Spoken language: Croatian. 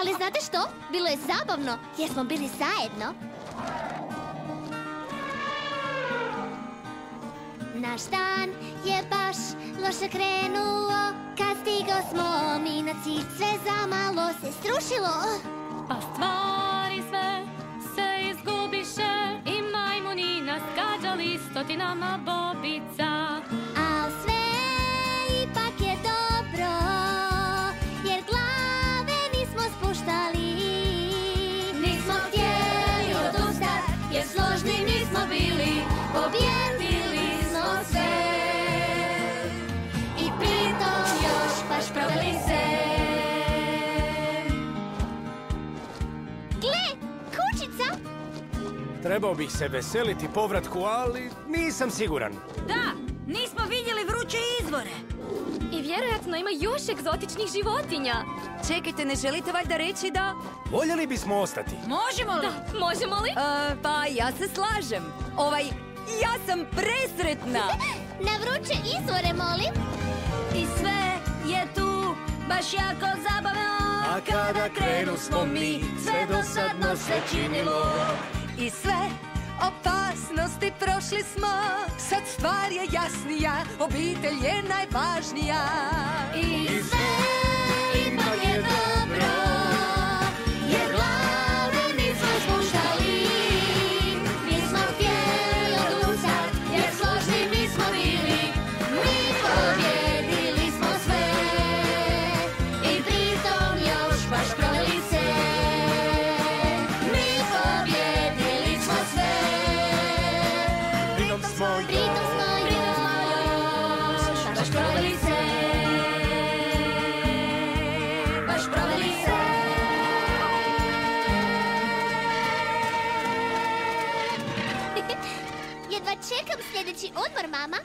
Ali znate što? Bilo je zabavno jer smo bili zajedno. Naš dan je baš loše krenuo. Kad stigo smo mi na cilj, sve zamalo se strušilo. Pa stvari sve se izgubiše i majmuni nas gađali stotinama bobica. Al sve ipak je dobro, jer glave nismo spuštali. Nismo htjeli odustat, jer složni nismo bili. Pobjedili smo sve i pritom još baš proveli se. Gle, kućica! Trebao bih se veseliti povratku, ali nisam siguran. Da, nismo vidjeli vruće izvore. I vjerojatno ima još egzotičnih životinja. Čekajte, ne želite valjda reći da... Voljeli bismo ostati. Možemo li? Da, možemo li? Pa ja se slažem. Ja sam presretna. Na vruće izvore, molim. I sve je tu baš jako zabavno. A kada krenu smo mi, sve dosadno se činilo. I sve opasnosti prošli smo. Sad stvar je jasnija, obitelj je najvažnija. I sve ipak je dobro, jer glave nismo spuštali. Nismo htjeli odustat, jer složni nismo bili. Mi pobjedili smo sve i pritom još baš proveli se. Mi pobjedili smo sve, Pritom smo još baš proveli se. Baš proveli se. Jedva čekam sljedeći odmor, mama.